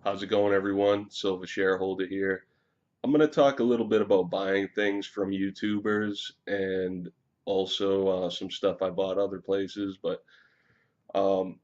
How's it going, everyone? SilverShareHolder here. I'm going to talk a little bit about buying things from YouTubers and also some stuff I bought other places. But um,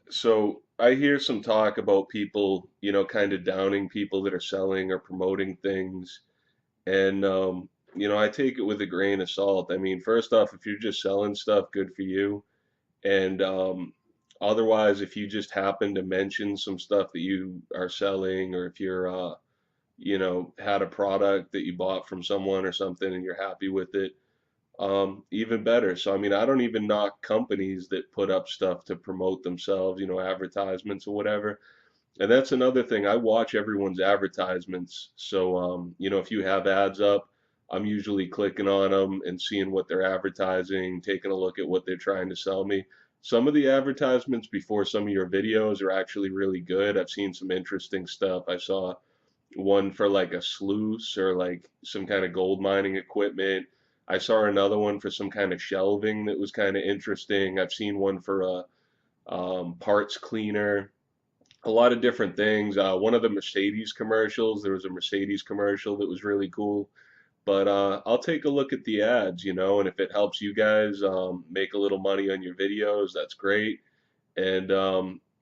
so I hear some talk about people, kind of downing people that are selling or promoting things. And, I take it with a grain of salt. I mean, first off, if you're just selling stuff, good for you. And otherwise, if you just happen to mention some stuff that you are selling, or if you're had a product that you bought from someone or something and you're happy with it, even better. So, I mean, I don't even knock companies that put up stuff to promote themselves, advertisements or whatever. And that's another thing. I watch everyone's advertisements. So, if you have ads up, I'm usually clicking on them and seeing what they're advertising, taking a look at what they're trying to sell me. Some of the advertisements before some of your videos are actually really good. I've seen some interesting stuff. I saw one for like a sluice or like some kind of gold mining equipment. I saw another one for some kind of shelving that was kind of interesting. I've seen one for a parts cleaner, a lot of different things. One of the Mercedes commercials, there was a Mercedes commercial that was really cool. But I'll take a look at the ads, and if it helps you guys make a little money on your videos, that's great. And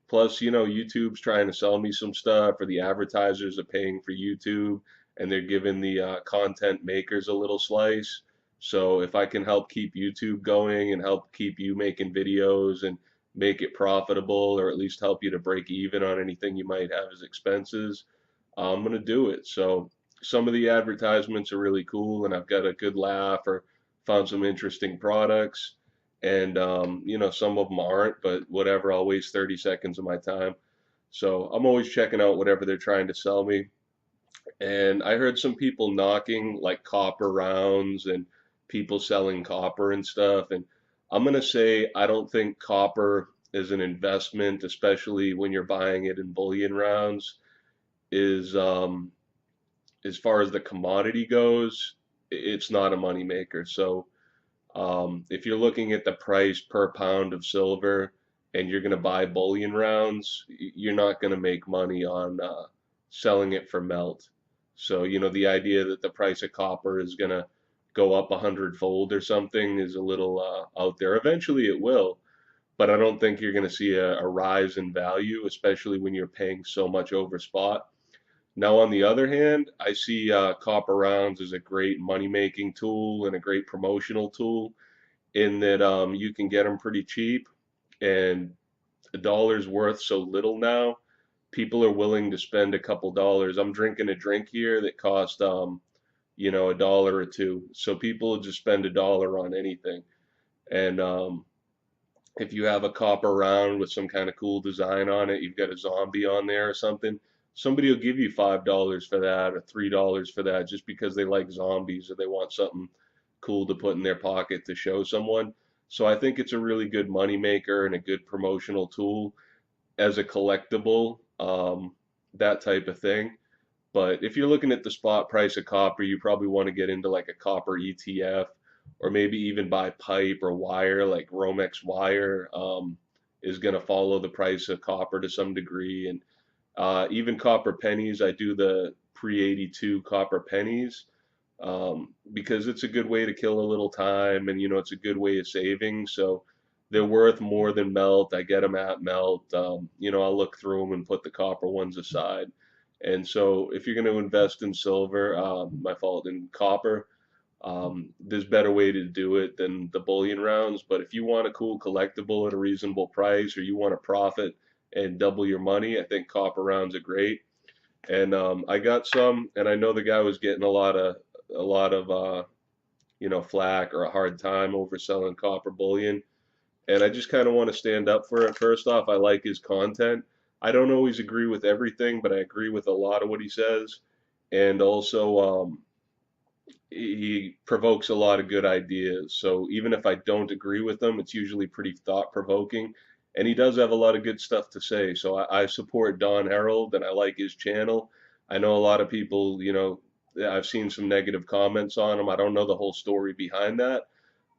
plus, YouTube's trying to sell me some stuff, or the advertisers are paying for YouTube, and they're giving the content makers a little slice. So if I can help keep YouTube going and help keep you making videos and make it profitable, or at least help you to break even on anything you might have as expenses, I'm gonna do it. So some of the advertisements are really cool, and I've got a good laugh or found some interesting products. And some of them aren't, but whatever, I'll waste 30 seconds of my time. So I'm always checking out whatever they're trying to sell me. And I heard some people knocking like copper rounds and people selling copper and stuff. And I'm gonna say I don't think copper is an investment, especially when you're buying it in bullion rounds, is as far as the commodity goes, it's not a money maker. So if you're looking at the price per pound of silver and you're going to buy bullion rounds, you're not going to make money on selling it for melt. So, the idea that the price of copper is going to go up 100-fold or something is a little out there. Eventually it will, but I don't think you're going to see a rise in value, especially when you're paying so much over spot. Now, on the other hand, I see copper rounds as a great money-making tool and a great promotional tool in that you can get them pretty cheap, and a dollar's worth so little now. People are willing to spend a couple dollars. I'm drinking a drink here that cost a dollar or two. So people will just spend a dollar on anything. And if you have a copper round with some kind of cool design on it, you've got a zombie on there or something, somebody will give you $5 for that or $3 for that just because they like zombies or they want something cool to put in their pocket to show someone. So I think it's a really good money maker and a good promotional tool as a collectible, that type of thing. But if you're looking at the spot price of copper, you probably want to get into like a copper ETF, or maybe even buy pipe or wire, like Romex wire is going to follow the price of copper to some degree. And even copper pennies, I do the pre-82 copper pennies because it's a good way to kill a little time, and it's a good way of saving. So they're worth more than melt. I get them at melt. I'll look through them and put the copper ones aside. And so if you're going to invest in silver, my fault, in copper, there's better way to do it than the bullion rounds. But if you want a cool collectible at a reasonable price, or you want to profit and double your money, I think copper rounds are great. And I got some, and I know the guy was getting a lot of flack or a hard time over selling copper bullion. And I just kind of want to stand up for it. First off, I like his content. I don't always agree with everything, but I agree with a lot of what he says. And also, he provokes a lot of good ideas. So even if I don't agree with them, it's usually pretty thought-provoking. And he does have a lot of good stuff to say. So I support Don Harold, and I like his channel. I know a lot of people, I've seen some negative comments on him. I don't know the whole story behind that,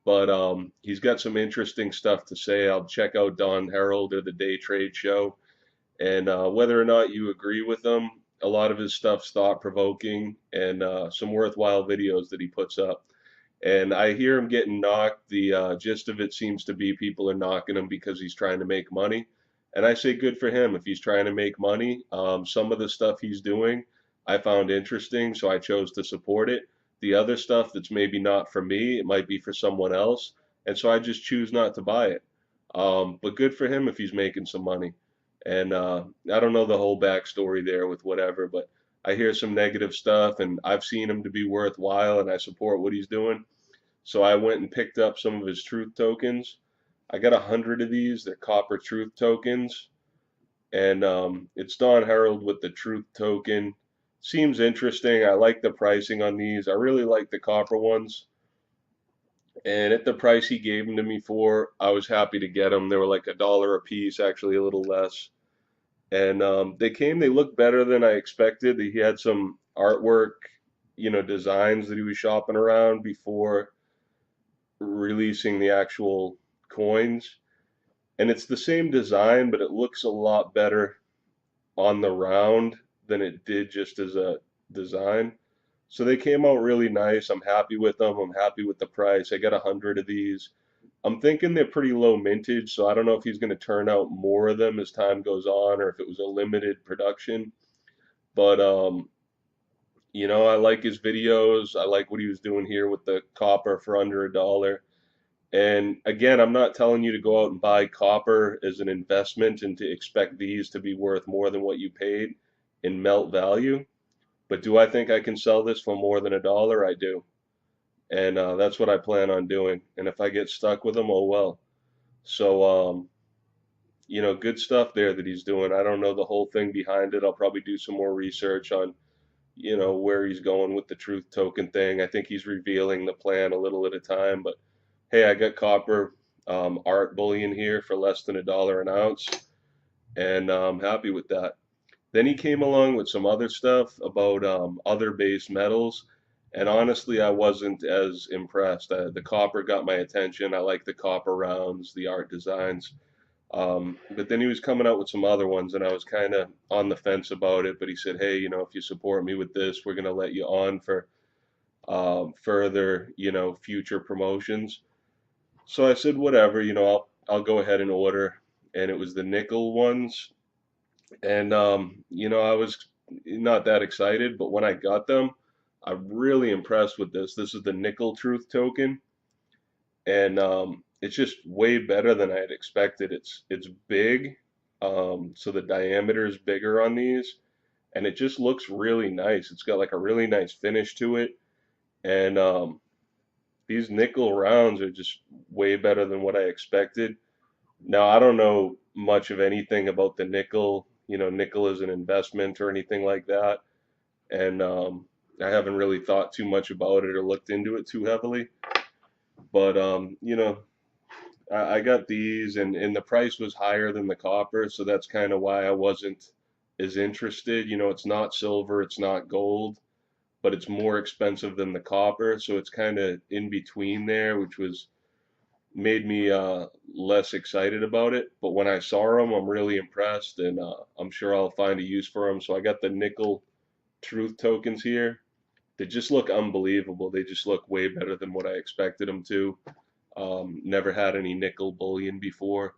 but he's got some interesting stuff to say. I'll check out Don Harold or the Day Trade Show. And whether or not you agree with him, a lot of his stuff's thought provoking and some worthwhile videos that he puts up. And I hear him getting knocked. The gist of it seems to be people are knocking him because he's trying to make money. And I say good for him if he's trying to make money. Some of the stuff he's doing I found interesting, so I chose to support it. The other stuff that's maybe not for me, it might be for someone else. And so I just choose not to buy it. But good for him if he's making some money. And I don't know the whole backstory there with whatever, but I hear some negative stuff, and I've seen him to be worthwhile, and I support what he's doing. So I went and picked up some of his truth tokens. I got 100 of these. They're copper truth tokens, and it's Don Harold with the truth token. Seems interesting. I like the pricing on these. I really like the copper ones. And at the price he gave them to me for, I was happy to get them. They were like $1 a piece, actually a little less. And they looked better than I expected. He had some artwork, designs that he was shopping around before releasing the actual coins. And it's the same design, but it looks a lot better on the round than it did just as a design. So they came out really nice. I'm happy with them. I'm happy with the price. I got 100 of these. I'm thinking they're pretty low mintage, so I don't know if he's going to turn out more of them as time goes on or if it was a limited production. But I like his videos. I like what he was doing here with the copper for under $1. And again, I'm not telling you to go out and buy copper as an investment and to expect these to be worth more than what you paid in melt value. But do I think I can sell this for more than $1? I do. And that's what I plan on doing. And if I get stuck with them, oh well. So, good stuff there that he's doing. I don't know the whole thing behind it. I'll probably do some more research on, where he's going with the truth token thing. I think he's revealing the plan a little at a time. But hey, I got copper art bullion here for less than $1 an ounce, and I'm happy with that. Then he came along with some other stuff about other base metals, and honestly, I wasn't as impressed. The copper got my attention. I like the copper rounds, the art designs. But then he was coming out with some other ones, and I was kind of on the fence about it. But he said, "Hey, if you support me with this, we're going to let you on for further, future promotions." So I said, "Whatever, I'll go ahead and order." And it was the nickel ones, and I was not that excited, but when I got them, I'm really impressed with this. This is the nickel truth token, and it's just way better than I had expected. It's big, so the diameter is bigger on these, and it just looks really nice. It's got like a really nice finish to it, and these nickel rounds are just way better than what I expected. Now, I don't know much of anything about the nickel, nickel as an investment or anything like that, and I haven't really thought too much about it or looked into it too heavily. But I got these, and the price was higher than the copper, so that's kind of why I wasn't as interested. It's not silver, it's not gold, but it's more expensive than the copper, so it's kind of in between there, which was made me less excited about it. But when I saw them, I'm really impressed, and I'm sure I'll find a use for them. So I got the nickel truth tokens here. They just look unbelievable. They just look way better than what I expected them to. Never had any nickel bullion before.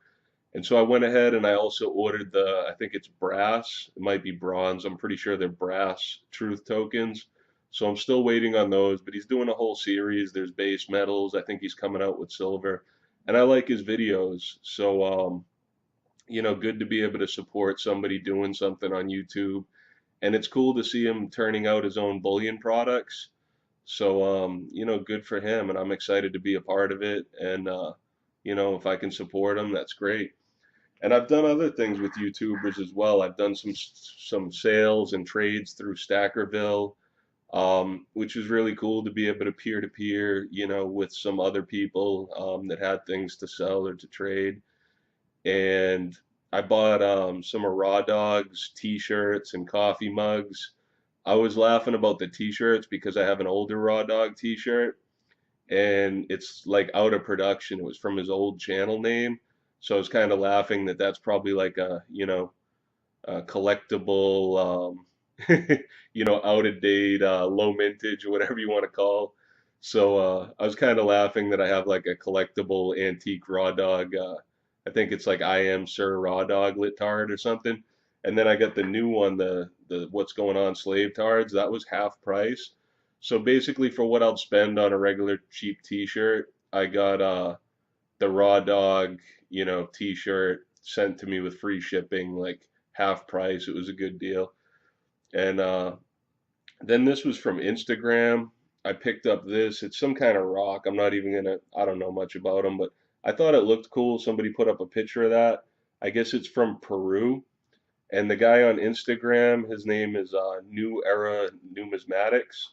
And so I went ahead and I also ordered I think it's brass. It might be bronze. I'm pretty sure they're brass truth tokens. So I'm still waiting on those, but he's doing a whole series. There's base metals. I think he's coming out with silver. And I like his videos. So, good to be able to support somebody doing something on YouTube. And it's cool to see him turning out his own bullion products. So, good for him. And I'm excited to be a part of it. And, if I can support him, that's great. And I've done other things with YouTubers as well. I've done some sales and trades through Stackerville, which was really cool to be able to peer, with some other people that had things to sell or to trade. And I bought some of Raw Dog's t-shirts and coffee mugs. I was laughing about the t-shirts because I have an older Raw Dog t-shirt and it's like out of production. It was from his old channel name. So I was kind of laughing that that's probably like a, collectible, out of date, low mintage, or whatever you want to call. So I was kind of laughing that I have like a collectible antique raw dog. I think it's like I am Sir Raw Dog Lit Tard or something. And then I got the new one, the What's Going On Slave Tards. That was half price. So basically, for what I'd spend on a regular cheap T-shirt, I got the Raw Dog, T-shirt sent to me with free shipping, like half price. It was a good deal. And then this was from Instagram. I picked up this. It's some kind of rock. I don't know much about them, but I thought it looked cool. Somebody put up a picture of that. I guess it's from Peru. And the guy on Instagram, his name is New Era Numismatics.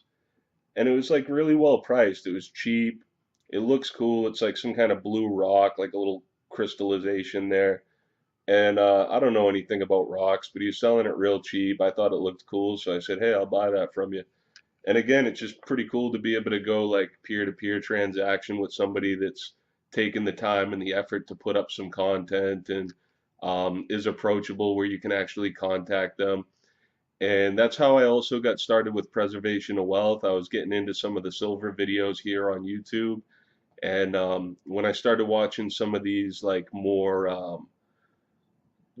And it was like really well priced. It was cheap. It looks cool. It's like some kind of blue rock, like a little crystallization there. And I don't know anything about rocks, but he was selling it real cheap. I thought it looked cool, so I said, "Hey, I'll buy that from you." And again, it's just pretty cool to be able to go like peer-to-peer transaction with somebody that's taken the time and the effort to put up some content and is approachable where you can actually contact them. And that's how I also got started with preservation of wealth. I was getting into some of the silver videos here on YouTube. And when I started watching some of these like more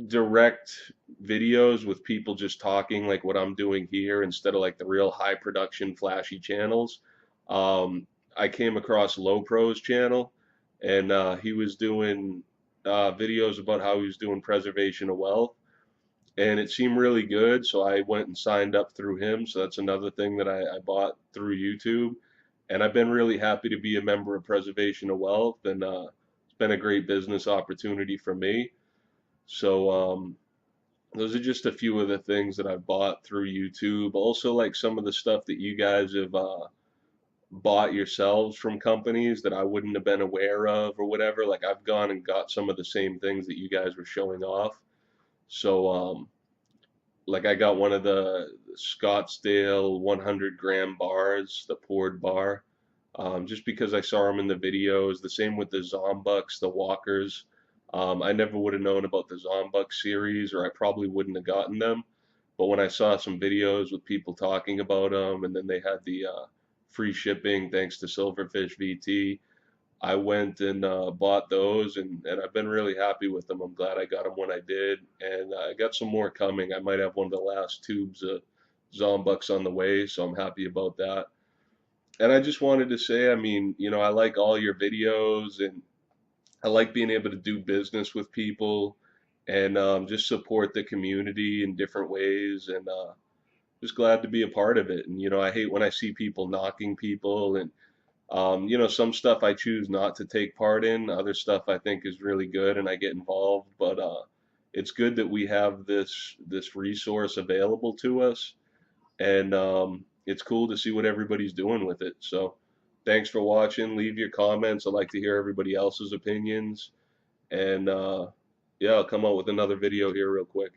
direct videos with people just talking like what I'm doing here instead of like the real high production flashy channels. I came across Low Pro's channel and he was doing videos about how he was doing preservation of wealth and it seemed really good. So I went and signed up through him. So that's another thing that I bought through YouTube. And I've been really happy to be a member of Preservation of Wealth and it's been a great business opportunity for me. So those are just a few of the things that I've bought through YouTube. Also, like some of the stuff that you guys have bought yourselves from companies that I wouldn't have been aware of or whatever. Like I've gone and got some of the same things that you guys were showing off. So, like I got one of the Scottsdale 100-gram bars, the poured bar, just because I saw them in the videos. The same with the Zombucks, the walkers. I never would have known about the Zombuk series, or I probably wouldn't have gotten them. But when I saw some videos with people talking about them, and then they had the free shipping thanks to Silverfish VT, I went and bought those, and I've been really happy with them. I'm glad I got them when I did, and I got some more coming. I might have one of the last tubes of Zombucks on the way, so I'm happy about that. And I just wanted to say, I mean, I like all your videos, and I like being able to do business with people and just support the community in different ways, and just glad to be a part of it. And I hate when I see people knocking people, and some stuff I choose not to take part in. Other stuff I think is really good, and I get involved. But it's good that we have this resource available to us, and it's cool to see what everybody's doing with it. So, thanks for watching. Leave your comments. I'd like to hear everybody else's opinions, and yeah, I'll come out with another video here real quick.